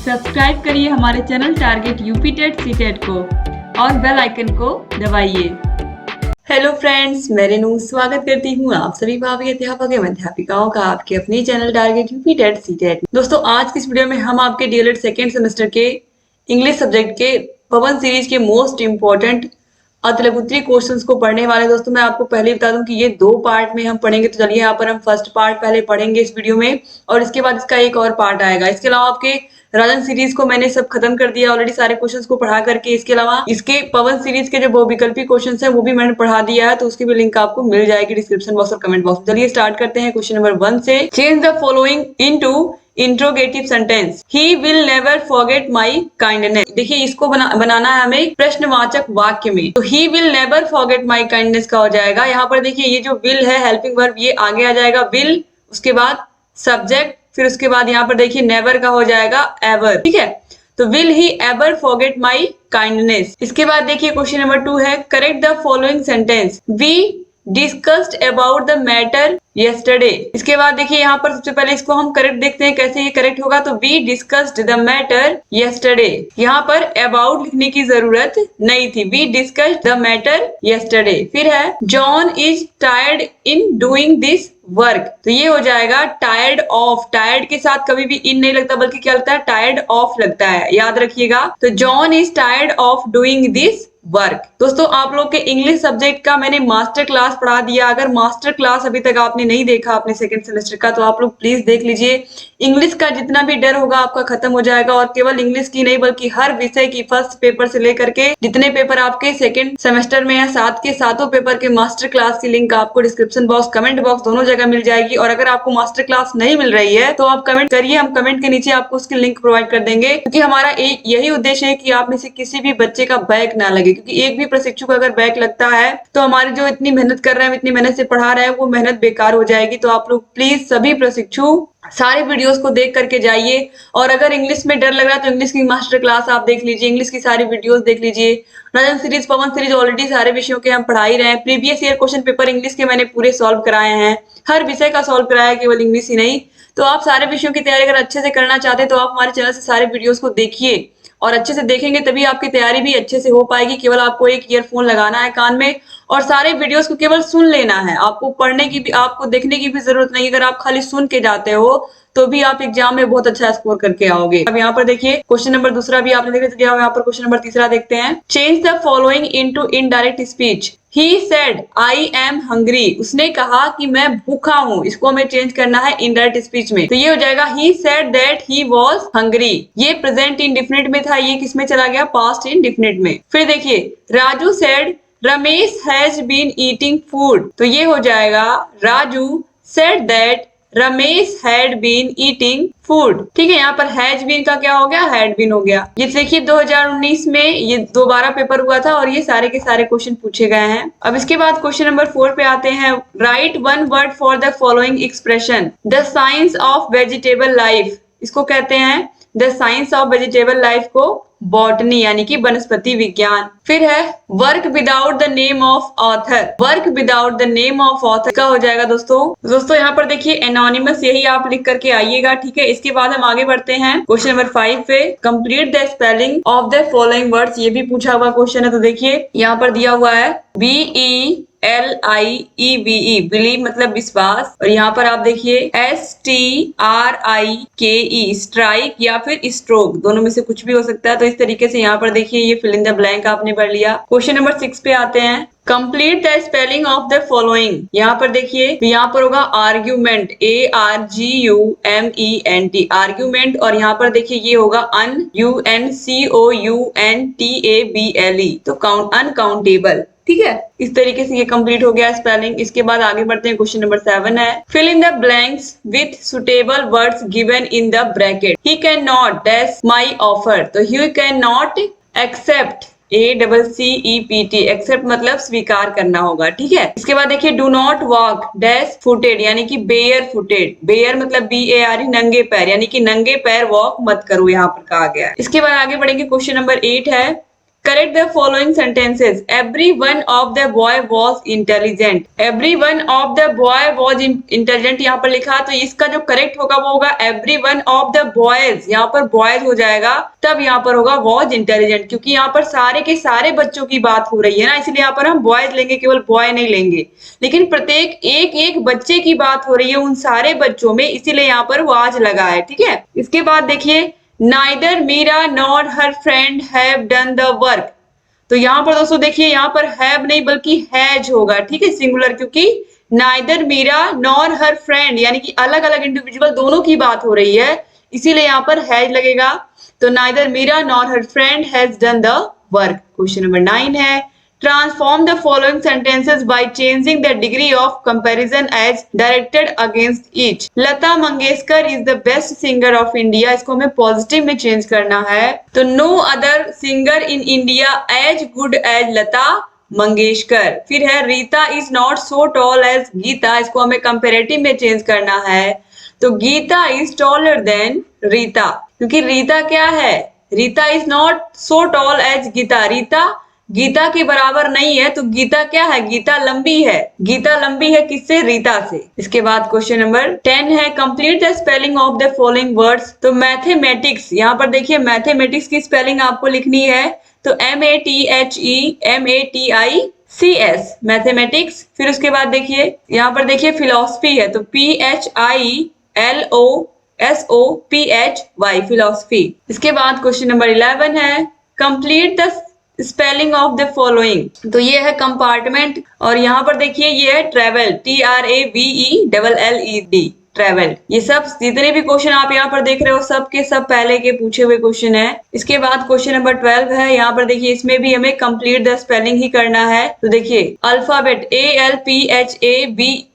Subscribe करिए हमारे channel target UP TET CTET को और बेल आइकन को दबाइए। हेलो फ्रेंड्स, मैं रेनू स्वागत करती हूँ आप सभी भावी अध्यापक एवं अध्यापिकाओं का आपके अपने channel target UP TET CTET. दोस्तों, आज की इस वीडियो में हम आपके डीएलएड सेकेंड सेमेस्टर के इंग्लिश सब्जेक्ट के पवन सीरीज के मोस्ट इंपॉर्टेंट अतलगुत्री क्वेश्चंस को पढ़ने वाले। दोस्तों, मैं आपको पहले बता दूं कि ये दो पार्ट में हम पढ़ेंगे। तो चलिए, यहाँ पर हम फर्स्ट पार्ट पहले पढ़ेंगे इस वीडियो में और इसके बाद इसका एक और पार्ट आएगा। इसके अलावा आपके राजन सीरीज को मैंने सब खत्म कर दिया ऑलरेडी, सारे क्वेश्चंस को पढ़ा करके। इसके अलावा इसके पवन सीरीज के जो बहुविकल्पी क्वेश्चंस हैं वो भी मैंने पढ़ा दिया है, तो उसकी भी लिंक आपको मिल जाएगी डिस्क्रिप्शन बॉक्स और कमेंट बॉक्स। चलिए स्टार्ट करते हैं क्वेश्चन नंबर 1 से। Change the following into interrogative sentence. He will never forget my kindness. देखिए, इसको बनाना है हमें प्रश्नवाचक वाक्य में। तो he will never forget my kindness का हो जाएगा। यहाँ पर देखिए, ये जो विल है हेल्पिंग वर्ब, ये आगे आ जाएगा विल, उसके बाद सब्जेक्ट, फिर उसके बाद यहाँ पर देखिए नेवर का हो जाएगा एवर। ठीक है, तो will he ever forget my kindness. इसके बाद देखिए क्वेश्चन नंबर 2 है, correct the following sentence. We discussed about the matter yesterday. इसके बाद देखिए यहाँ पर सबसे पहले इसको हम करेक्ट देखते हैं कैसे ये करेक्ट होगा। तो we discussed the matter yesterday, यहाँ पर अबाउट लिखने की जरूरत नहीं थी। We discussed the matter yesterday. फिर है John is tired in doing this work. तो ये हो जाएगा टायर्ड ऑफ। टायर्ड के साथ कभी भी इन नहीं लगता, बल्कि क्या लगता है, टायर्ड ऑफ लगता है, याद रखिएगा। तो John is tired of doing this work. दोस्तों, आप लोग के इंग्लिश सब्जेक्ट का मैंने मास्टर क्लास पढ़ा दिया। अगर मास्टर क्लास अभी तक आपने नहीं देखा अपने सेकंड सेमेस्टर का, तो आप लोग प्लीज देख लीजिए। इंग्लिश का जितना भी डर होगा आपका खत्म हो जाएगा। और केवल इंग्लिश की नहीं, बल्कि हर विषय की फर्स्ट पेपर से लेकर के जितने पेपर आपके सेकंड सेमेस्टर में है, 7 के 7 पेपर के मास्टर क्लास की लिंक आपको डिस्क्रिप्शन बॉक्स, कमेंट बॉक्स दोनों जगह मिल जाएगी। और अगर आपको मास्टर क्लास नहीं मिल रही है तो आप कमेंट करिए, हम कमेंट के नीचे आपको उसकी लिंक प्रोवाइड कर देंगे। क्योंकि हमारा एक यही उद्देश्य है कि आप में से किसी भी बच्चे का बैक ना लगे। क्योंकि एक भी प्रशिक्षु का अगर बैक लगता है तो हमारी जो इतनी मेहनत कर रहे हैं, इतनी मेहनत से पढ़ा रहे हैं, वो मेहनत बेकार हो जाएगी। तो आप लोग प्लीज सभी प्रशिक्षु सारे वीडियोस को देख करके जाइए। और अगर इंग्लिश में डर लग रहा है तो इंग्लिश की मास्टर क्लास आप देख लीजिए, इंग्लिश की सारी वीडियोस देख लीजिए। राजन सीरीज, पवन सीरीज ऑलरेडी सारे विषयों के हम पढ़ा ही रहे हैं। Previous year question paper English के मैंने पूरे सॉल्व कराए हैं, हर विषय का सॉल्व कराया है, केवल इंग्लिश ही नहीं। तो आप सारे विषयों की तैयारी अगर अच्छे से करना चाहते हैं तो आप हमारे चैनल से सारे वीडियोस को देखिए। और अच्छे से देखेंगे तभी आपकी तैयारी भी अच्छे से हो पाएगी। केवल आपको एक ईयरफोन लगाना है कान में और सारे वीडियोस को केवल सुन लेना है। आपको पढ़ने की भी, आपको देखने की भी जरूरत नहीं। अगर आप खाली सुन के जाते हो तो भी आप एग्जाम में बहुत अच्छा स्कोर करके आओगे। अब यहाँ पर देखिए क्वेश्चन नंबर दूसरा भी आपने देख लिया। यहाँ पर क्वेश्चन नंबर तीसरा देखते हैं। Change the following into indirect speech. He said, I am hungry. उसने कहा कि मैं भूखा हूँ। इसको हमें चेंज करना है इनडायरेक्ट स्पीच में। तो ये हो जाएगा he said that he was hungry। ये प्रेजेंट इंडेफिनिट में था, ये किसमें चला गया, पास्ट इंडेफिनिट में। फिर देखिए Raju said Ramesh has been eating food। तो ये हो जाएगा Raju said that Ramesh had been eating food. ठीक है, यहाँ पर हैज बीन का क्या हो गया, हैड बीन हो गया। ये देखिए 2019 में ये दोबारा पेपर हुआ था और ये सारे के सारे क्वेश्चन पूछे गए हैं। अब इसके बाद क्वेश्चन नंबर 4 पे आते हैं। Right one word for the following expression. The science of vegetable life, इसको कहते हैं the science of vegetable life को बॉटनी यानी कि वनस्पति विज्ञान। फिर है work without the name of author. Work without the name of author का हो जाएगा दोस्तों यहाँ पर देखिए एनोनिमस, यही आप लिख करके आइएगा। ठीक है, इसके बाद हम आगे बढ़ते हैं क्वेश्चन नंबर 5 पे। Complete the spelling of the following words. ये भी पूछा हुआ क्वेश्चन है। तो देखिए यहाँ पर दिया हुआ है BELIEVE, बिलीव मतलब विश्वास। और यहाँ पर आप देखिए STRIKE, स्ट्राइक या फिर स्ट्रोक, दोनों में से कुछ भी हो सकता है। तो इस तरीके से यहाँ पर देखिए ये फिल इन द ब्लैंक आपने भर लिया। क्वेश्चन नंबर 6 पे आते हैं। Complete the spelling of the following. यहाँ पर देखिए, तो यहाँ पर होगा आर्ग्यूमेंट, ARGUMENT, आर्ग्यूमेंट। और यहाँ पर देखिए ये होगा UNCOUNTABLE, तो अनकाउंटेबल। ठीक है, इस तरीके से ये कंप्लीट हो गया स्पेलिंग। इसके बाद आगे बढ़ते हैं। क्वेश्चन नंबर 7 है। Fill in the blanks with suitable words given in the bracket. He can not dash my offer. तो he can not accept, ACCEPT, accept मतलब स्वीकार करना होगा। ठीक है, इसके बाद देखिए do not walk dash footed यानी कि बेयर फुटेड। बेयर मतलब BARE, नंगे पैर, यानी कि नंगे पैर वॉक मत करो, यहाँ पर कहा गया है। इसके बाद आगे बढ़ेंगे। क्वेश्चन नंबर 8 है। Correct the following sentences. Every one of the boy was intelligent. Every one of the boy was intelligent यहाँ पर लिखा, तो इसका जो करेक्ट होगा वो होगा every one of the boys, यहाँ पर बॉयज हो जाएगा, तब यहाँ पर होगा वॉज इंटेलिजेंट, क्योंकि यहाँ पर सारे के सारे बच्चों की बात हो रही है ना, इसलिए यहाँ पर हम बॉयज लेंगे, केवल बॉय नहीं लेंगे। लेकिन प्रत्येक एक एक बच्चे की बात हो रही है उन सारे बच्चों में, इसीलिए यहाँ पर वाज लगा है। ठीक है, इसके बाद देखिए Neither Mira nor her friend have done the work। तो यहाँ पर दोस्तों देखिए, यहाँ पर have नहीं बल्कि हैज होगा। ठीक है, सिंगुलर, क्योंकि neither Mira nor her friend यानी कि अलग अलग इंडिविजुअल दोनों की बात हो रही है, इसीलिए यहाँ पर हैज लगेगा। तो neither Mira nor her friend has done the work। Question number 9 है, Transform the following sentences by changing the degree of comparison as directed against each। Lata Mangeshkar is the best singer of India, इसको हमें positive में change करना है। तो no other singer in India as good as Lata Mangeshkar. फिर है Rita is not so tall as Gita, इसको हमें कंपेरेटिव में चेंज करना है। तो Gita is taller than Rita, क्योंकि रीता क्या है, Rita is not so tall as Gita, Rita Gita के बराबर नहीं है, तो गीता क्या है, गीता लंबी है। गीता लंबी है किससे, रीता से। इसके बाद क्वेश्चन नंबर 10 है, complete the spelling of the following words. तो मैथमेटिक्स, यहाँ पर देखिए मैथमेटिक्स की स्पेलिंग आपको लिखनी है, तो MATHEMATICS मैथमेटिक्स। फिर उसके बाद देखिए यहाँ पर देखिए फिलोसफी है, तो PHILOSOPHY फिलोसफी। इसके बाद क्वेश्चन नंबर 11 है, complete the spelling of the following. तो ये है कंपार्टमेंट, और यहाँ पर देखिए ये है ट्रेवल, TRAVELLED ट्रेवल। ये सब जितने भी क्वेश्चन आप यहाँ पर देख रहे हो सब के सब पहले के पूछे हुए क्वेश्चन है। इसके बाद क्वेश्चन नंबर 12 है, यहाँ पर देखिए इसमें भी हमें कंप्लीट द स्पेलिंग ही करना है। तो देखिए अल्फाबेट ALPHABET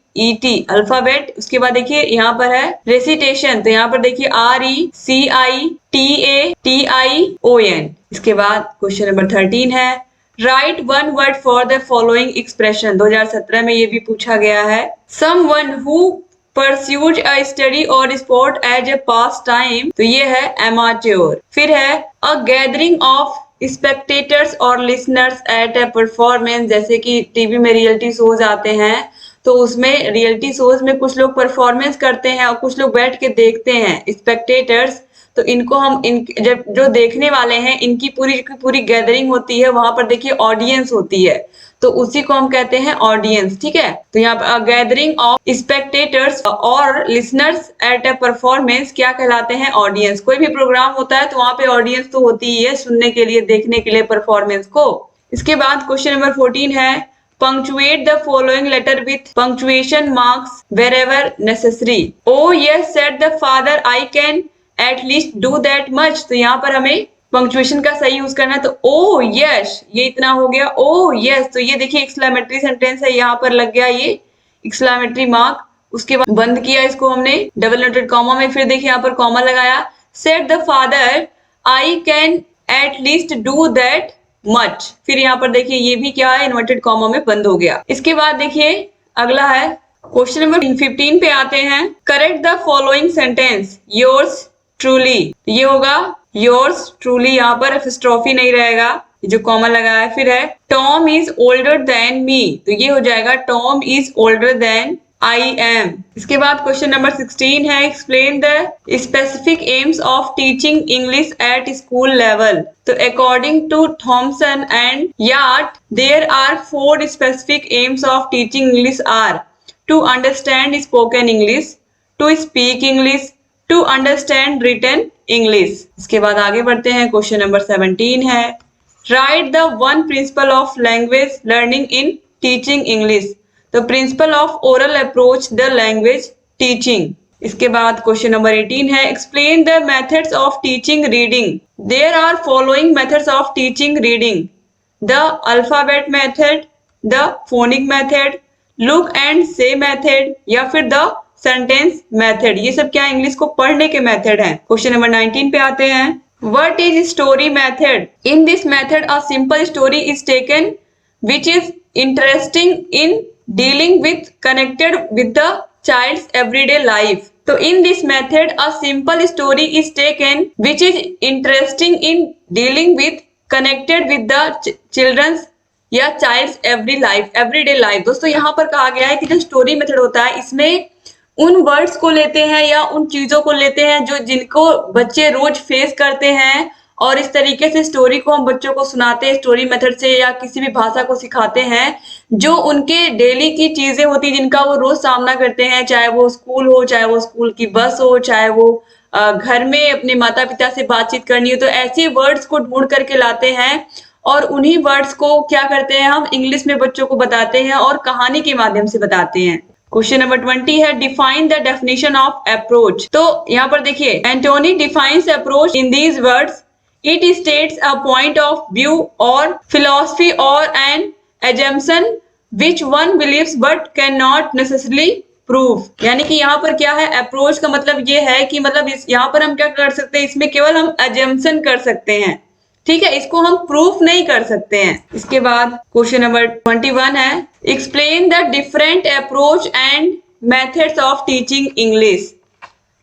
अल्फाबेट। उसके बाद देखिए यहाँ पर है रेसिटेशन, तो यहाँ पर देखिए RECITATION। इसके बाद क्वेश्चन नंबर 13 है, write one word for the following expression. 2017 में ये भी पूछा गया है। Someone who pursues a study और sport as a pastime, तो ये है एमाच्योर। फिर है अ गैदरिंग ऑफ स्पेक्टेटर्स और लिसनर्स एट ए परफॉर्मेंस, जैसे कि टीवी में रियलिटी शोज आते हैं, तो उसमें रियलिटी शोज में कुछ लोग परफॉर्मेंस करते हैं और कुछ लोग बैठ के देखते हैं, स्पेक्टेटर्स। तो इनको हम जब जो देखने वाले हैं इनकी पूरी गैदरिंग होती है, वहां पर देखिए ऑडियंस होती है, तो उसी को हम कहते हैं ऑडियंस। ठीक है, तो यहाँ पर गैदरिंग ऑफ स्पेक्टेटर्स और लिसनर्स एट ए परफॉर्मेंस क्या कहलाते हैं, ऑडियंस। कोई भी प्रोग्राम होता है तो वहां पे ऑडियंस तो होती ही है, सुनने के लिए, देखने के लिए परफॉर्मेंस को। इसके बाद क्वेश्चन नंबर 14 है, punctuate the following letter with punctuation marks wherever necessary। Oh yes said the father, I can at least do that much। तो यहाँ पर हमें पंक्चुएशन का सही यूज करना है, तो oh yes ये इतना हो गया, oh yes। तो ये देखिए एक्सक्लेमेटरी सेंटेंस है, यहाँ पर लग गया ये एक्सक्लेमेटरी मार्क। उसके बाद बंद किया इसको हमने डबल नोटेड कॉमा में, फिर देखिए यहाँ पर कॉमा लगाया, said the father I can at least do that much। फिर यहाँ पर देखिए ये भी क्या है, इन्वर्टेड कॉमा में बंद हो गया। इसके बाद देखिए अगला है क्वेश्चन नंबर 15 पे आते हैं, correct the following sentence yours truly. ये होगा योर्स ट्रूली, यहाँ पर एपिस्ट्रोफी नहीं रहेगा, जो कॉमा लगा है। फिर है Tom is older than me, तो ये हो जाएगा Tom is older than I am। इसके बाद क्वेश्चन नंबर 16 है, explain the specific aims of teaching English at school level. तो according to Thomson and Yard there are 4 specific aims of teaching English are to understand spoken English, to speak English, to understand written English. इसके बाद आगे बढ़ते हैं, question number 17 है, right the one principle of language learning in teaching English. तो principle of oral approach the language teaching. इसके बाद question number 18 है, explain the methods of teaching reading. There are following methods of teaching reading, the alphabet method, the phonic method, look and say method, या फिर the sentence method. ये सब क्या, English को पढ़ने के मेथड हैं। क्वेश्चन नंबर 19 पे आते हैं, what is story method. In this method a simple story is taken which is interesting in dealing with connected with the child's everyday life। तो in this method a simple story is taken which is interesting in dealing with connected with the children's या childs everyday life. दोस्तों यहाँ पर कहा गया है कि जो स्टोरी मेथड होता है इसमें उन वर्ड्स को लेते हैं या उन चीजों को लेते हैं जो जिनको बच्चे रोज फेस करते हैं, और इस तरीके से स्टोरी को हम बच्चों को सुनाते हैं स्टोरी मेथड से, या किसी भी भाषा को सिखाते हैं जो उनके डेली की चीजें होती हैं जिनका वो रोज सामना करते हैं, चाहे वो स्कूल हो, चाहे वो स्कूल की बस हो, चाहे वो घर में अपने माता पिता से बातचीत करनी हो। तो ऐसे वर्ड्स को ढूंढ करके लाते हैं और उन्हीं वर्ड्स को क्या करते हैं हम इंग्लिश में बच्चों को बताते हैं और कहानी के माध्यम से बताते हैं। क्वेश्चन नंबर 20 है define the definition of approach. तो यहाँ पर देखिए, Anthony defines approach in these words, it states a point of view और फिलॉसफी और an assumption which one believes but cannot necessarily prove। यानी कि यहाँ पर क्या है, अप्रोच का मतलब ये है कि मतलब यहाँ पर हम क्या कर सकते हैं, इसमें केवल हम assumption कर सकते हैं, ठीक है, इसको हम प्रूफ नहीं कर सकते हैं। इसके बाद क्वेश्चन नंबर 21 है explain the different approach and methods of teaching English.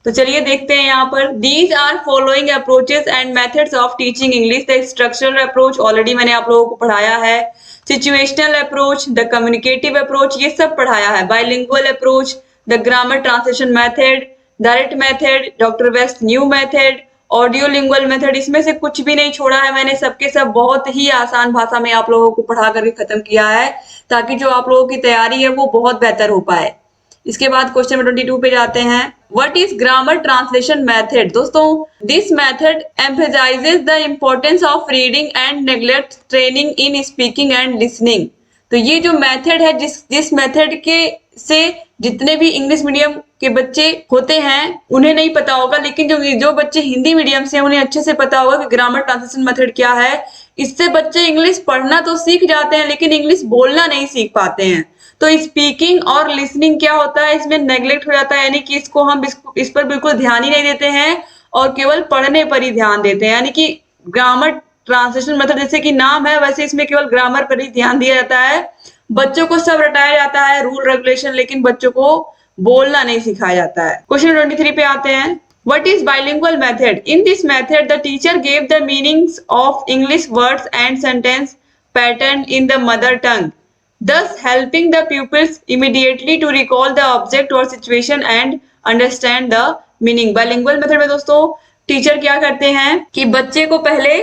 तो चलिए देखते हैं यहाँ पर, these are following approaches and methods of teaching English. The structural approach already मैंने आप लोगों को पढ़ाया है, situational approach, the communicative approach, ये सब पढ़ाया है, bilingual approach, the grammar translation method, direct method, doctor West new method, audio lingual method, इसमें से कुछ भी नहीं छोड़ा है मैंने, सबके सब बहुत ही आसान भाषा में आप लोगों को पढ़ा करके खत्म किया है ताकि जो आप लोगों की तैयारी है वो बहुत बेहतर हो पाए। इसके बाद क्वेश्चन नंबर 22 पे जाते हैं, what is grammar translation method. दोस्तों this method emphasises the importance of reading and neglect training in speaking and listening. तो ये जो मेथड है जिस मेथड के से जितने भी इंग्लिश मीडियम के बच्चे होते हैं उन्हें नहीं पता होगा, लेकिन जो बच्चे हिंदी मीडियम से उन्हें अच्छे से पता होगा कि ग्रामर ट्रांसलेशन मेथड क्या है। इससे बच्चे इंग्लिश पढ़ना तो सीख जाते हैं लेकिन इंग्लिश बोलना नहीं सीख पाते हैं। तो स्पीकिंग और लिसनिंग क्या होता है, इसमें नेग्लेक्ट हो जाता है, यानी कि इसको हम इस पर बिल्कुल ध्यान ही नहीं देते हैं और केवल पढ़ने पर ही ध्यान देते हैं। यानी कि ग्रामर ट्रांसलेशन मेथड जैसे कि नाम है वैसे इसमें केवल ग्रामर पर ही ध्यान दिया जाता है, बच्चों को सब रटाया जाता है रूल रेगुलेशन, लेकिन बच्चों को बोलना नहीं सिखाया जाता है। क्वेश्चन 23 पे आते हैं, What is bilingual method? In this method, the teacher gave the meanings of English words and sentence pattern in the mother tongue, thus helping the pupils immediately to recall the object or situation and understand the meaning। Bilingual method में दोस्तों teacher क्या करते हैं कि बच्चे को पहले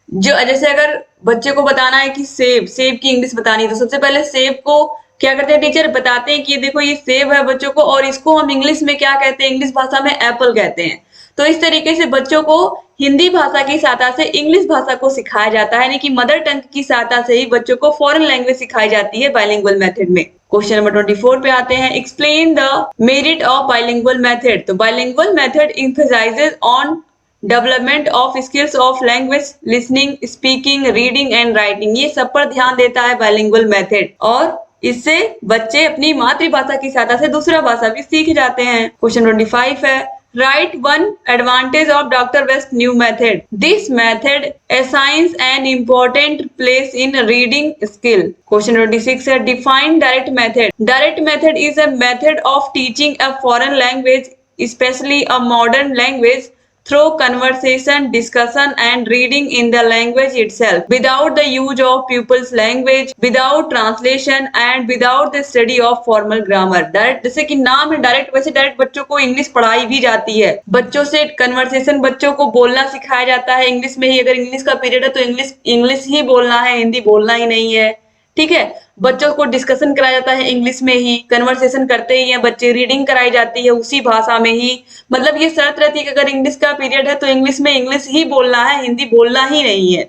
जो जैसे अगर बच्चे को बताना है कि सेब की इंग्लिश बतानी है तो सबसे पहले सेब को क्या करते हैं टीचर बताते हैं कि देखो ये सेब है बच्चों को, और इसको हम इंग्लिश में क्या कहते हैं, इंग्लिश भाषा में एप्पल कहते हैं। तो इस तरीके से बच्चों को हिंदी भाषा की सहायता से इंग्लिश भाषा को सिखाया जाता है, यानी कि मदर टंग की सहायता से ही बच्चों को फॉरेन लैंग्वेज सिखाई जाती है बाइलिंगुअल मेथड में। क्वेश्चन नंबर 24 पे आते हैं, explain the merit of bilingual method. तो bilingual method emphasises on development of skills of language, listening, speaking, reading and writing, ये सब पर ध्यान देता है बाइलिंगुअल मेथड, और इससे बच्चे अपनी मातृभाषा की सहायता से दूसरा भाषा भी सीख जाते हैं। क्वेश्चन 25 है, write one advantage of doctor West new method. This method assigns an important place in reading skill। Question 26 है, define direct method. Direct method is a method of teaching a foreign language, especially a modern language, through conversation, discussion and reading in the language itself, without the use of pupils language, without translation and without the study of formal grammar। Direct जैसे कि नाम है direct, वैसे direct बच्चों को English पढ़ाई भी जाती है, बच्चों से कन्वर्सेशन, बच्चों को बोलना सिखाया जाता है इंग्लिश में ही। अगर इंग्लिश का पीरियड है तो इंग्लिश ही बोलना है, हिंदी बोलना ही नहीं है, ठीक है। बच्चों को डिस्कशन कराया जाता है इंग्लिश में ही, कन्वर्सेशन करते ही हैं बच्चे, रीडिंग कराई जाती है उसी भाषा में ही। मतलब ये शर्त रहती है कि अगर इंग्लिश का पीरियड है तो इंग्लिश में इंग्लिश ही बोलना है, हिंदी बोलना ही नहीं है,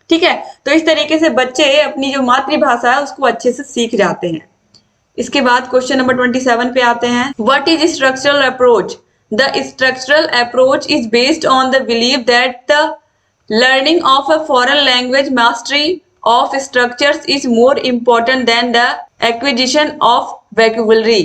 ठीक है। तो इस तरीके से बच्चे अपनी जो मातृभाषा है उसको अच्छे से सीख जाते हैं। इसके बाद क्वेश्चन नंबर 27 पे आते हैं, what is structural approach. The structural approach is based on the believe that the learning of a foreign language mastery of structures is more important than the acquisition of vocabulary।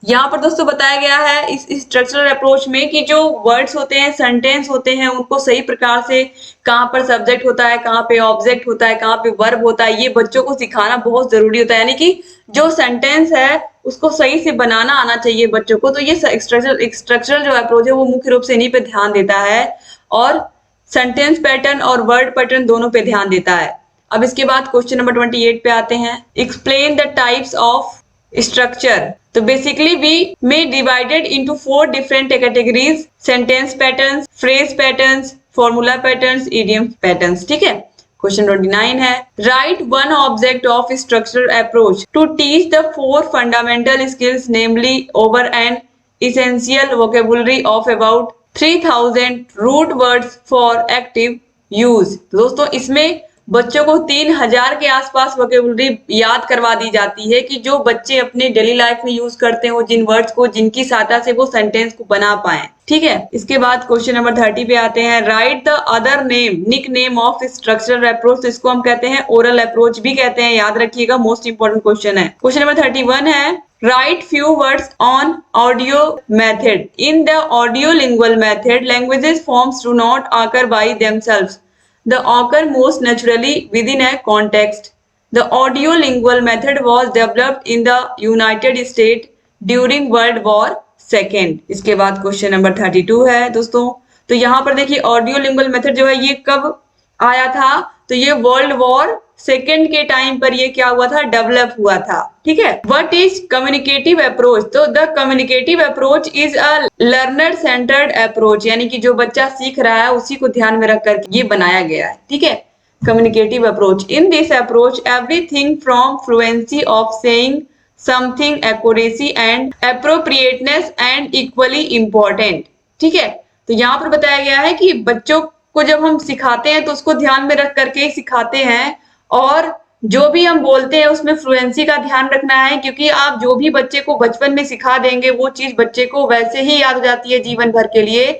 यहाँ पर दोस्तों बताया गया है इस स्ट्रक्चरल अप्रोच में कि जो वर्ड्स होते हैं, सेंटेंस होते हैं, उनको सही प्रकार से कहाँ पर सब्जेक्ट होता है, कहाँ पे ऑब्जेक्ट होता है, कहाँ पे वर्ब होता है, ये बच्चों को सिखाना बहुत जरूरी होता है। यानी कि जो सेंटेंस है उसको सही से बनाना आना चाहिए बच्चों को। तो ये स्ट्रक्चरल जो अप्रोच है वो मुख्य रूप से इन्हीं पे ध्यान देता है, और सेंटेंस पैटर्न और वर्ड पैटर्न दोनों पे ध्यान देता है। अब इसके बाद क्वेश्चन नंबर 28 पे आते हैं। Explain the types of structure. तो basically we may divided into 4 different categories, sentence patterns, phrase patterns, formula patterns, idiom patterns. ठीक है। क्वेश्चन 29 है, write one object of structural approach to teach the 4 fundamental skills namely over an essential vocabulary of about 3000 root words for active use। दोस्तों इसमें बच्चों को 3000 के आसपास vocabulary याद करवा दी जाती है कि जो बच्चे अपने डेली लाइफ में यूज करते हो, जिन वर्ड्स को, जिनकी सहायता से वो सेंटेंस को बना पाए। ठीक है। इसके बाद क्वेश्चन नंबर 30 पे आते हैं। Write the other name, nickname of structural approach. तो इसको हम कहते हैं ओरल अप्रोच भी कहते हैं, याद रखिएगा, मोस्ट इंपोर्टेंट क्वेश्चन है। क्वेश्चन नंबर 31 है, write few words on audio method। In the audiolingual method, languages forms do not occur by themselves. They occur most naturally within a context. The audiolingual method was developed in the United States during World War II। इसके बाद question number 32 है दोस्तों। तो यहाँ पर देखिए audiolingual method जो है ये कब आया था? तो ये वर्ल्ड वॉर सेकेंड के टाइम पर ये क्या हुआ था? डेवलप हुआ था। ठीक है। What is communicative approach? तो the communicative approach is a learner centred approach, यानी कि जो बच्चा सीख रहा है उसी को ध्यान में रख कर ये बनाया गया है। ठीक है। Communicative approach, in this approach everything from fluency of saying something, accuracy and appropriateness and equally important. ठीक है। तो यहाँ पर बताया गया है कि बच्चों को जब हम सिखाते हैं तो उसको ध्यान में रख करके सिखाते हैं, और जो भी हम बोलते हैं उसमें फ्लुएंसी का ध्यान रखना है, क्योंकि आप जो भी बच्चे को बचपन में सिखा देंगे वो चीज बच्चे को वैसे ही याद हो जाती है जीवन भर के लिए।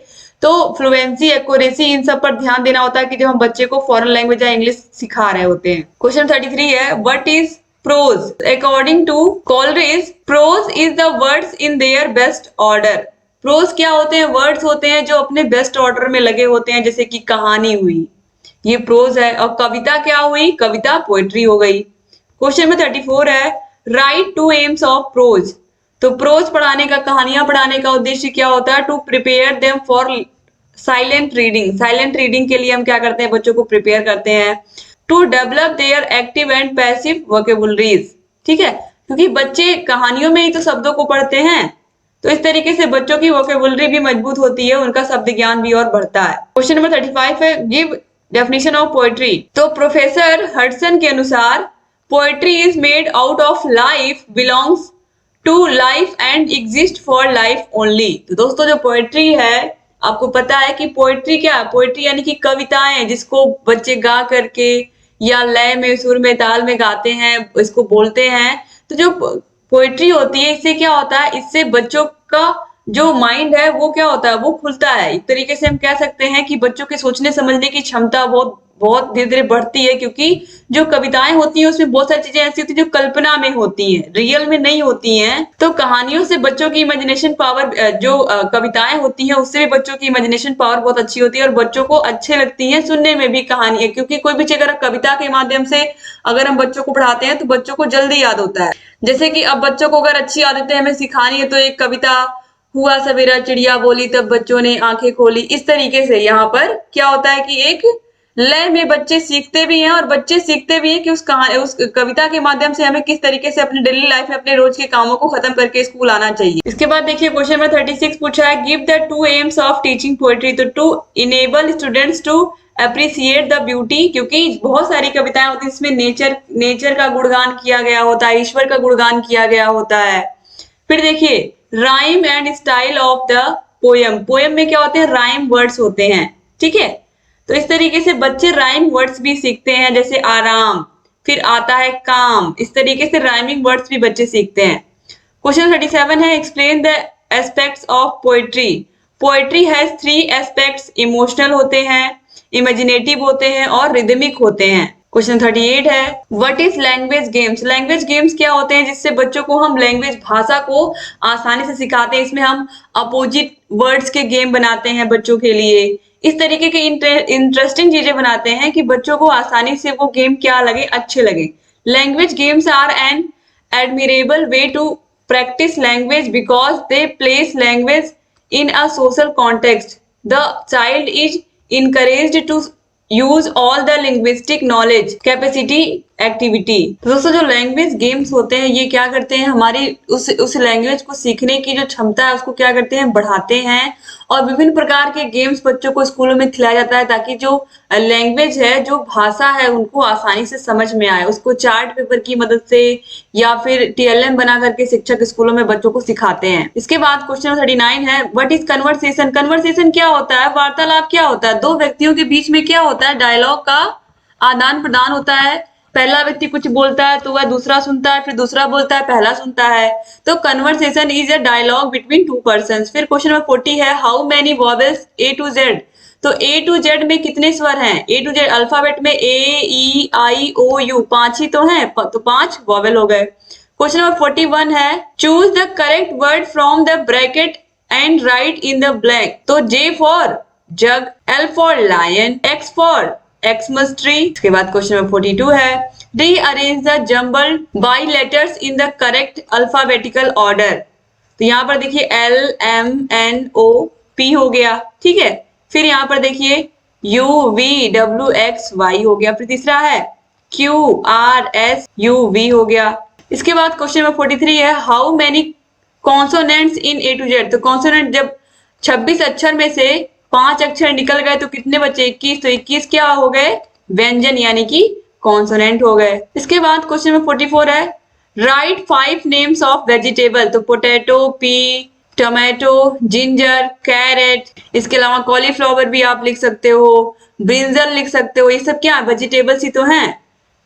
तो फ्लुएंसी, एक्यूरेसी, इन सब पर ध्यान देना होता है कि जब हम बच्चे को फॉरेन लैंग्वेज या इंग्लिश सिखा रहे होते हैं। क्वेश्चन 33 है, what is prose? According to Coleridge, prose is the words in their best order. Prose क्या होते हैं? वर्ड्स होते हैं जो अपने बेस्ट ऑर्डर में लगे होते हैं, जैसे कि कहानी हुई, ये प्रोज है। और कविता क्या हुई? कविता पोएट्री हो गई। क्वेश्चन में 34 है, write two aims of prose. तो प्रोज पढ़ाने का, कहानियां पढ़ाने का उद्देश्य क्या होता है? To prepare them for silent reading. Silent reading के लिए हम क्या करते हैं? बच्चों को प्रिपेयर करते हैं। To develop their active and passive vocabularies. ठीक है। क्योंकि बच्चे कहानियों में ही तो शब्दों को पढ़ते हैं, तो इस तरीके से बच्चों की वोकेबुलरी भी मजबूत होती है, उनका शब्द ज्ञान भी और बढ़ता है। क्वेश्चन नंबर 35 है, गिव डेफिनेशन ऑफ पोएट्री। तो प्रोफेसर हडसन के अनुसार poetry is made out of life, belongs to life and exist for life only. तो दोस्तों जो पोएट्री है, आपको पता है कि पोएट्री क्या है? पोएट्री यानी कि कविताएं, जिसको बच्चे गा करके या लय में, सुर में, ताल में गाते हैं, इसको बोलते हैं। तो जो पोएट्री होती है, इससे क्या होता है? इससे बच्चों का जो माइंड है वो क्या होता है? वो खुलता है। एक तरीके से हम कह सकते हैं कि बच्चों के सोचने समझने की क्षमता बहुत बहुत धीरे धीरे बढ़ती है, क्योंकि जो कविताएं होती हैं उसमें बहुत सारी चीजें ऐसी होती है जो कल्पना में होती हैं, रियल में नहीं होती हैं। तो कहानियों से बच्चों की इमेजिनेशन पावर, जो कविताएं होती हैं उससे भी बच्चों की इमेजिनेशन पावर बहुत अच्छी होती है, और बच्चों को अच्छे लगती है सुनने में भी कहानियां, क्योंकि कोई भी चीज अगर कविता के माध्यम से अगर हम बच्चों को पढ़ाते हैं तो बच्चों को जल्दी याद होता है। जैसे कि अब बच्चों को अगर अच्छी आदतें हमें सिखानी है तो एक कविता, हुआ सवेरा चिड़िया बोली तब बच्चों ने आंखें खोली, इस तरीके से यहाँ पर क्या होता है कि एक लय में बच्चे सीखते भी हैं, और बच्चे सीखते भी हैं कि उस कविता के माध्यम से हमें किस तरीके से अपने डेली लाइफ में अपने रोज के कामों को खत्म करके स्कूल आना चाहिए। इसके बाद देखिए क्वेश्चन में 36 पूछा है, give the 2 aims of teaching poetry. तो to enable students to appreciate the beauty, क्योंकि बहुत सारी कविताएं होती है इसमें नेचर का गुणगान किया गया होता है, ईश्वर का गुणगान किया गया होता है। फिर देखिए rhyme and style of the poem. Poem में क्या होते हैं? राइम वर्ड्स होते हैं। ठीक है। तो इस तरीके से बच्चे राइम वर्ड्स भी सीखते हैं, जैसे आराम, फिर आता है काम, इस तरीके से राइमिंग वर्ड्स भी बच्चे सीखते हैं। क्वेश्चन 37 है, explain the aspects of poetry. Poetry has 3 aspects, emotional होते हैं, इमेजिनेटिव होते हैं और रिदमिक होते हैं। क्वेश्चन 38 है, what is language games. Language games क्या होते हैं जिससे बच्चों को हम लैंग्वेज, भाषा को आसानी से सिखाते हैं। इसमें हम अपोजिट वर्ड्स के गेम बनाते हैं बच्चों के लिए, इस तरीके के इंटरेस्टिंग चीजें बनाते हैं कि बच्चों को आसानी से वो गेम क्या लगे, अच्छे लगे। Language games are an admirable way to practise language because they place language in a social context. The child is encouraged to use all the linguistic knowledge capacity activity. तो दोस्तों जो लैंग्वेज गेम्स होते हैं ये क्या करते हैं, हमारी उस लैंग्वेज को सीखने की जो क्षमता है उसको क्या करते हैं, बढ़ाते हैं। और विभिन्न प्रकार के गेम्स बच्चों को स्कूलों में खिलाया जाता है ताकि जो लैंग्वेज है, जो भाषा है, उनको आसानी से समझ में आए। उसको चार्ट पेपर की मदद से या फिर टीएलएम बना करके शिक्षक स्कूलों में बच्चों को सिखाते हैं। इसके बाद क्वेश्चन 39 है, व्हाट इज कन्वर्सेशन। कन्वर्सेशन क्या होता है, वार्तालाप क्या होता है। दो व्यक्तियों के बीच में क्या होता है, डायलॉग का आदान प्रदान होता है। पहला व्यक्ति कुछ बोलता है तो वह दूसरा सुनता है, फिर दूसरा बोलता है, पहला सुनता है। तो conversation is a dialogue between two persons. फिर क्वेश्चन नंबर 40 है, how many vowels A to Z. तो ए टू जेड में कितने स्वर हैं, ए टू जेड अल्फाबेट में ए ई आई ओ यू 5 ही तो हैं, तो 5 वॉवेल हो गए। क्वेश्चन नंबर 41 है, choose the correct word from the bracket and write in the blank. तो J for jug, L for lion, X for Xmas tree. इसके बाद क्वेश्चन नंबर 42 है, rearrange the jumbled by letters in the correct alphabetical order. तो यहाँ पर देखिए L M N O P हो गया, ठीक है। फिर यहाँ पर देखिए U V W X Y हो गया। फिर तीसरा है Q R S U V हो गया। इसके बाद क्वेश्चन नंबर 43 है, how many consonants in A to Z. तो कॉन्सोनेंट जब 26 अक्षर में से 5 अक्षर निकल गए तो कितने बचे, 21। तो 21 क्या हो गए, व्यंजन यानी कि कॉन्सोनेंट हो गए। इसके बाद क्वेश्चन नंबर 44 है, राइट 5 नेम्स ऑफ वेजिटेबल। तो potato, pea, tomato, ginger, carrot. इसके अलावा कॉलीफ्लावर भी आप लिख सकते हो, ब्रिंजल लिख सकते हो। ये सब क्या वेजिटेबल्स ही तो हैं।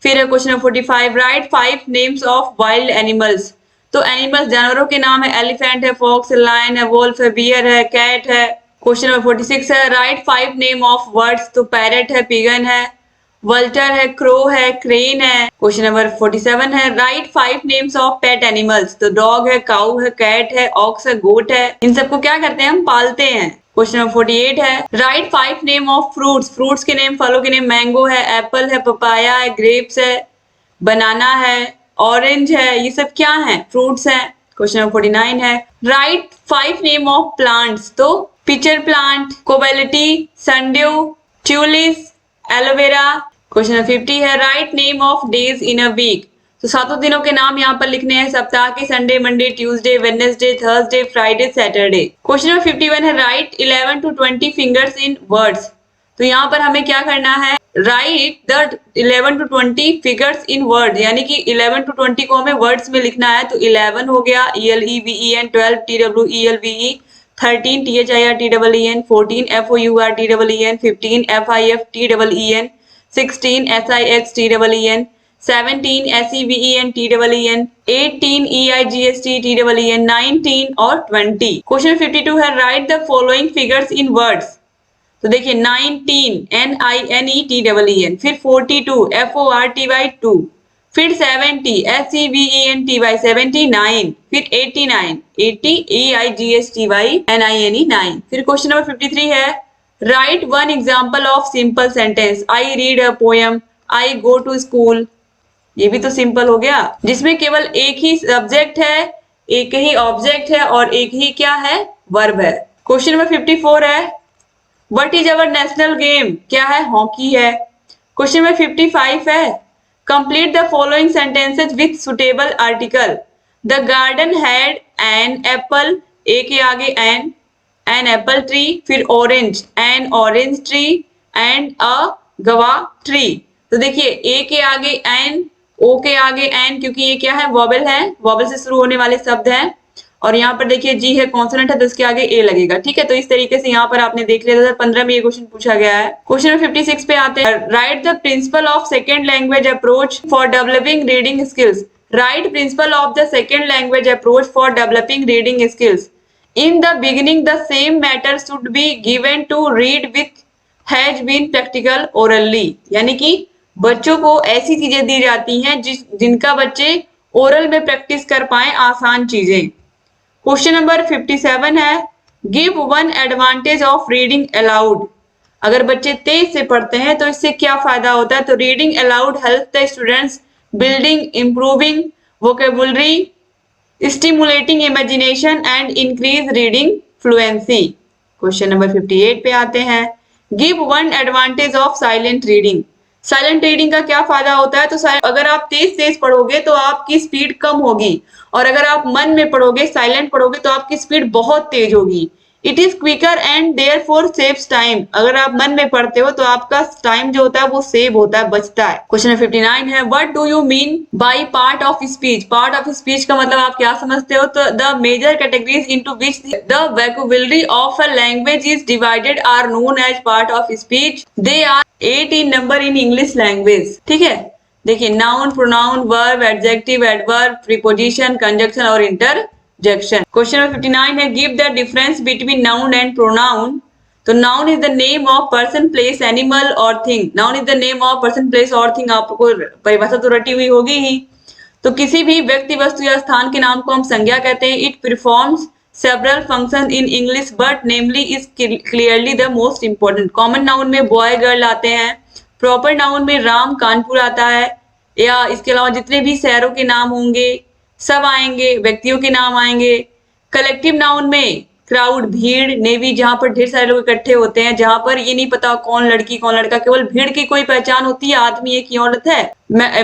फिर है question number 45, right 5 names of wild animals. तो एनिमल्स जानवरों के नाम है, एलिफेंट है, फॉक्स है, लायन है, वोल्फ है, बियर है, कैट है। क्वेश्चन नंबर 46 है, राइट 5 नेम ऑफ बर्ड्स। तो पैरट है, पिगन है, वल्टर है, क्रो है, क्रेन है। क्वेश्चन नंबर 47 है, write 5 names of pet animals. तो डॉग है, काऊ है, कैट है, ऑक्स है, गोट है। इन सबको क्या करते हैं, हम पालते हैं। क्वेश्चन नंबर 48 है, write 5 name of fruits. Fruits के नेम, फलों के नेम, मैंगो है, एप्पल है, पपाया है, ग्रेप्स है, बनाना है, ऑरेंज है। ये सब क्या है, फ्रूट्स है। क्वेश्चन नंबर 49 है, राइट 5 नेम ऑफ प्लांट्स। तो पिचर प्लांट, कोबेलिटी, संड्यू, ट्यूलिस, एलोवेरा। क्वेश्चन नंबर 50 है, write name of days in a week. तो 7 दिनों के नाम यहाँ पर लिखने हैं, सप्ताह के, Sunday, Monday, Tuesday, Wednesday, Thursday, Friday, Saturday. Question number 51 है, right 11 to 20 fingers in words. तो यहाँ पर हमें क्या करना है, right the 11 to 20 figures in word, यानी कि 11 to 20 को हमें वर्ड्स में लिखना है। तो 11 हो गया ELEVEN, 12 TWELVE, 13 THIRTEEN, 14 FOURTEEN, 15 FIFTEEN, 16 SIXTEEN, 17 SEVENTEEN, 18 EIGSTEEN, 19 और 20। क्वेश्चन 52 है, right the following figures in words. तो देखिए 19 NINETEEN, फिर 42 FORTY2, फिर 70 SEVENTY 79, फिर 89 80 EIGSTYNINE 9। फिर क्वेश्चन नंबर 53 है, write one example of simple sentence. I read a poem, I go to school. ये भी तो सिंपल हो गया, जिसमें केवल एक ही सब्जेक्ट है, एक ही ऑब्जेक्ट है और एक ही क्या है, वर्ब है। क्वेश्चन नंबर 54 है, what is our national game. क्या है, हॉकी है। क्वेश्चन नंबर 55 है, complete the following sentences with suitable article. The garden had an apple, a के आगे एन एप्पल ट्री, फिर orange an orange tree, and a guava tree. तो देखिए ए के आगे एन, ओ के आगे एन, क्योंकि ये क्या है, वॉवेल है, वॉवेल से शुरू होने वाले शब्द हैं। और यहाँ पर देखिए जी है, कॉन्सोनेंट है, तो इसके आगे ए लगेगा, ठीक है। तो इस तरीके से यहाँ पर आपने देख लिया, 2015 में ये क्वेश्चन पूछा गया है। क्वेश्चन नंबर 56 पे आते हैं, write the principle of second language approach for developing reading skills. Write principle of the second language approach for developing reading skills. In the beginning the same matter should be given to read with has been practical orally. यानी कि बच्चों को ऐसी चीजें दी जाती हैं जिनका बच्चे ओरल में प्रैक्टिस कर पाए, आसान चीजें। क्वेश्चन नंबर 57 है, give one advantage of reading allowed. अगर बच्चे तेज से पढ़ते हैं तो इससे क्या फायदा होता है। तो reading allowed help the students building, improving vocabulary, stimulating imagination and increase reading fluency. Question number 58 पे आते हैं, give one advantage of silent reading. Silent reading का क्या फायदा होता है? तो अगर आप तेज तेज पढ़ोगे तो आपकी स्पीड कम होगी, और अगर आप मन में पढ़ोगे, साइलेंट पढ़ोगे, तो आपकी स्पीड बहुत तेज होगी। It is quicker and therefore saves time. अगर आप मन में पढ़ते हो तो आपका टाइम जो होता है वो सेव होता है, बचता है। क्वेश्चन 59 है, what do you mean by part of speech? Part of speech का मतलब आप क्या समझते हो? तो the major categories into which the vocabulary of a language is divided are known as part of speech. They are 8 in number in English language. ठीक है, देखिए, noun, pronoun, verb, adjective, adverb, preposition, conjunction और interjection. Question number 59 है, give the difference between noun and pronoun. तो noun is the name of person, place, animal और thing. Noun is the name of person, place और thing. आपको परिभाषा तो रटी हुई होगी ही। तो किसी भी व्यक्ति, वस्तु या स्थान के नाम को हम संज्ञा कहते हैं। It performs several function in English but namely is clearly the most important. Common noun में बॉय, गर्ल आते हैं। प्रॉपर नाउन में राम, कानपुर आता है, या इसके अलावा जितने भी शहरों के नाम होंगे सब आएंगे, व्यक्तियों के नाम आएंगे। कलेक्टिव नाउन में क्राउड, भीड़, नेवी, जहां पर ढेर सारे लोग इकट्ठे होते हैं, जहां पर ये नहीं पता कौन लड़की कौन लड़का, केवल भीड़ की कोई पहचान होती है, आदमी एक ही औरत है।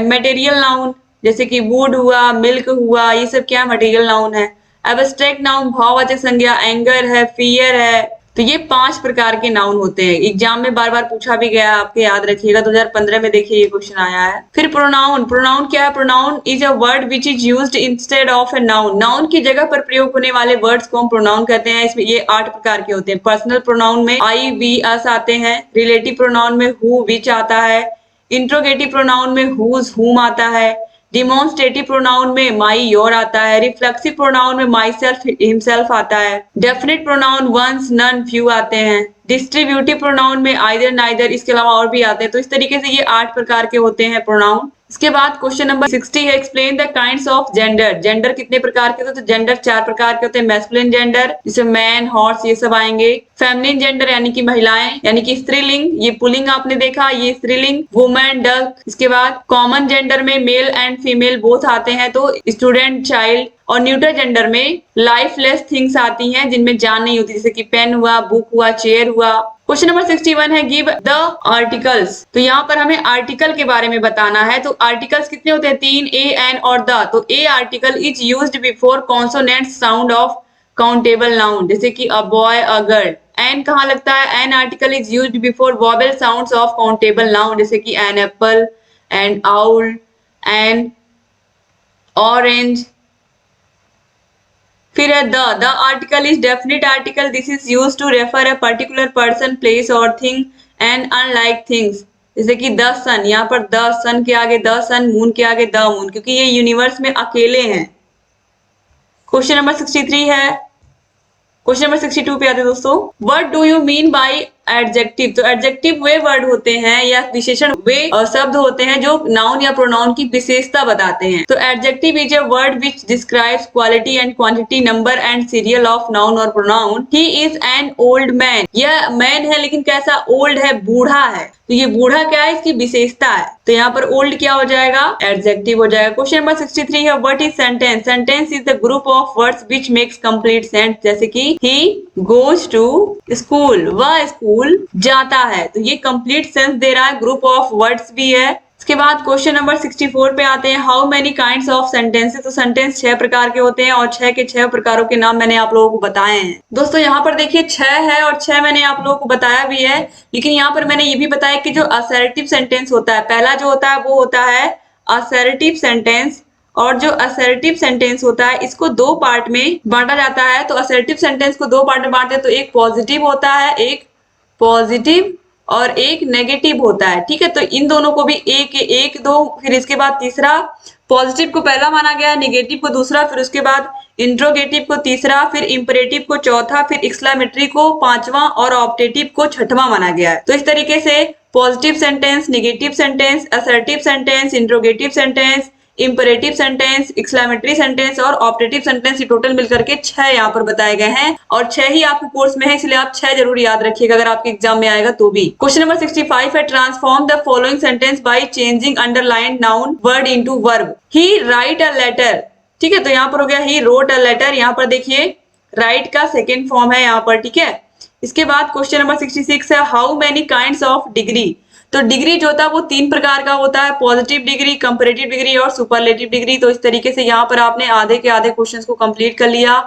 मटेरियल नाउन जैसे कि वुड हुआ, मिल्क हुआ, ये सब क्या मटेरियल नाउन है। एब्स्ट्रैक्ट नाउन भाववाचक संज्ञा, एंगर है, फियर है। तो ये 5 प्रकार के नाउन होते हैं। एग्जाम में बार बार पूछा भी गया, आपके याद रखिएगा, 2015 में देखिए ये क्वेश्चन आया है। फिर प्रोनाउन। प्रोनाउन क्या है? Pronoun is a word which is used instead of a noun. Noun की जगह पर प्रयोग होने वाले वर्ड्स को हम प्रोनाउन कहते हैं। इसमें ये 8 प्रकार के होते हैं। पर्सनल प्रोनाउन में आई, वी, अस आते हैं। रिलेटिव प्रोनाउन में हु, विच आता है। इंट्रोगेटिव प्रोनाउन में हुज, हुम आता है। डिमॉन्स्ट्रेटिव प्रोनाउन में माई, योर आता है। रिफ्लेक्सिव प्रोनाउन में माई सेल्फ, हिमसेल्फ आता है। Definite pronoun ones, none, few आते हैं। डिस्ट्रीब्यूटिव प्रोनाउन में आइदर, नाइदर, इसके अलावा और भी आते हैं। तो इस तरीके से ये 8 प्रकार के होते हैं प्रोनाउन। इसके बाद क्वेश्चन नंबर 60 है, explain the kinds of gender. Gender कितने प्रकार के होते हैं? तो जेंडर 4 प्रकार के होते हैं। मैस्कुलिन जेंडर जिसमें मैन, हॉर्स, ये सब आएंगे। फेमिनिन जेंडर यानी कि महिलाएं, यानी कि स्त्रीलिंग, ये पुलिंग आपने देखा, ये स्त्रीलिंग, वुमेन, डक। इसके बाद कॉमन जेंडर में मेल एंड फीमेल बोथ आते हैं, तो स्टूडेंट, चाइल्ड। और न्यूटर जेंडर में लाइफलेस थिंग्स आती हैं जिनमें जान नहीं होती, जैसे कि पेन हुआ, बुक हुआ, चेयर हुआ। क्वेश्चन नंबर 61 है, गिव द आर्टिकल्स। तो यहाँ पर हमें आर्टिकल के बारे में बताना है। तो आर्टिकल्स कितने होते हैं? 3, ए, एन और द। तो a article is used before consonant sound of countable noun, जैसे कि a boy, a girl. An कहाँ लगता है? An article is used before vowel sounds of countable noun, जैसे कि an apple, an owl, an orange. फिर है the article is definite article, this is used to refer a particular person, place और thing and unlike things, जैसे कि the सन। यहाँ पर the सन के आगे द सन, मून के आगे द मून, क्योंकि ये यूनिवर्स में अकेले हैं। क्वेश्चन नंबर 63 है। क्वेश्चन नंबर 62 पे आते हैं दोस्तों, what do you mean bye adjective. तो एडजेक्टिव वे वर्ड होते हैं या विशेषण वे शब्द होते हैं जो नाउन या प्रोनाउन की विशेषता बताते हैं। तो adjective is a word which describes quality and quantity, number and serial of noun और pronoun. He is an old man. यह मैन है लेकिन कैसा? ओल्ड है, बूढ़ा है। तो ये बूढ़ा क्या है? इसकी विशेषता है। तो यहाँ पर ओल्ड क्या हो जाएगा? एडजेक्टिव हो जाएगा। क्वेश्चन नंबर 63 है, what is sentence. Sentence is the group of words which makes complete sentence, जैसे कि ही गोज टू स्कूल, वह स्कूल जाता है। तो ये कंप्लीट सेंस दे रहा है, ग्रुप ऑफ वर्ड्स भी है। इसके बाद क्वेश्चन नंबर 64 पे आते हैं, how many kinds of sentences. तो सेंटेंस 6 प्रकार के होते हैं और 6 के 6 प्रकारों के नाम मैंने आप लोगों को बताए हैं। दोस्तों यहाँ पर देखिए 6 है और 6 मैंने आप लोगों को बताया भी है, लेकिन यहाँ पर मैंने ये भी बताया कि जो असर्टिव सेंटेंस होता है, पहला जो होता है वो होता है असर्टिव सेंटेंस। और जो असर्टिव सेंटेंस होता है इसको 2 पार्ट में बांटा जाता है। तो असर्टिव सेंटेंस को 2 पार्ट में बांटते हैं, तो एक पॉजिटिव होता है, एक पॉजिटिव और एक नेगेटिव होता है। ठीक है, तो इन दोनों को भी एक एक दो, फिर इसके बाद तीसरा, पॉजिटिव को पहला माना गया, नेगेटिव को दूसरा, फिर उसके बाद इंट्रोगेटिव को तीसरा, फिर इंपरेटिव को चौथा, फिर एक्सक्लेमेटरी को 5वां और ऑप्टेटिव को 6वां माना गया है। तो इस तरीके से positive sentence, negative sentence, assertive sentence, interrogative sentence, imperative sentence, exclamatory sentence और ऑप्टेटिव सेंटेंस, टोटल मिलकर के 6 यहाँ पर बताए गए हैं और 6 ही आपके कोर्स में है, इसलिए आप 6 जरूर याद रखिएगा अगर आपके एग्जाम में आएगा तो भी। क्वेश्चन नंबर 65 है, transform the following sentence by changing underline noun word into verb. He write a letter. ठीक है, तो यहाँ पर हो गया ही रोट अ लेटर। यहाँ पर देखिए राइट का सेकेंड फॉर्म है यहाँ पर। ठीक है, इसके बाद क्वेश्चन नंबर 66 है, how many kinds of degree. तो डिग्री जो होता है वो 3 प्रकार का होता है, पॉजिटिव डिग्री, कंपैरेटिव डिग्री और सुपरलेटिव डिग्री। तो इस तरीके से यहाँ पर आपने आधे के आधे क्वेश्चंस को कंप्लीट कर लिया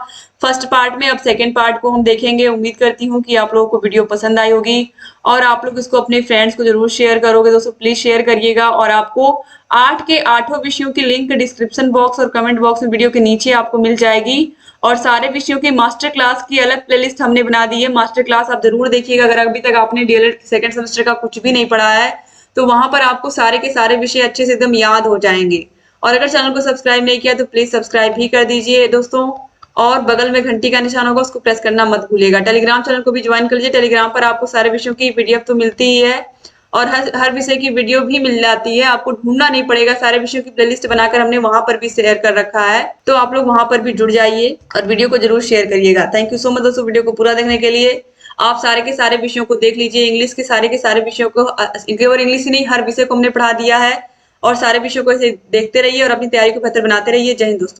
फर्स्ट पार्ट में। अब सेकंड पार्ट को हम देखेंगे। उम्मीद करती हूँ कि आप लोगों को वीडियो पसंद आई होगी और आप लोग इसको अपने फ्रेंड्स को जरूर शेयर करोगे। दोस्तों प्लीज शेयर करिएगा और आपको 8 के 8 विषयों की लिंक डिस्क्रिप्शन बॉक्स और कमेंट बॉक्स में वीडियो के नीचे आपको मिल जाएगी। और सारे विषयों की मास्टर क्लास की अलग प्लेलिस्ट हमने बना दी है, मास्टर क्लास आप जरूर देखिएगा। अगर अभी तक आपने डीएलएड सेकंड सेमेस्टर का कुछ भी नहीं पढ़ा है तो वहां पर आपको सारे के सारे विषय अच्छे से एकदम याद हो जाएंगे। और अगर चैनल को सब्सक्राइब नहीं किया तो प्लीज सब्सक्राइब भी कर दीजिए दोस्तों। और बगल में घंटी का निशान होगा, उसको प्रेस करना मत भूलिएगा। टेलीग्राम चैनल को भी ज्वाइन कर लीजिए। टेलीग्राम पर आपको सारे विषयों की पीडीएफ तो मिलती ही है और हर विषय की वीडियो भी मिल जाती है, आपको ढूंढना नहीं पड़ेगा। सारे विषयों की प्लेलिस्ट बनाकर हमने वहां पर भी शेयर कर रखा है, तो आप लोग वहां पर भी जुड़ जाइए और वीडियो को जरूर शेयर करिएगा। थैंक यू सो मच दोस्तों वीडियो को पूरा देखने के लिए। आप सारे के सारे विषयों को देख लीजिए, इंग्लिश के सारे विषयों को, केवल इंग्लिश ही नहीं हर विषय को हमने पढ़ा दिया है। और सारे विषयों को ऐसे देखते रहिए और अपनी तैयारी को बेहतर बनाते रहिए। जय हिंद दोस्तों।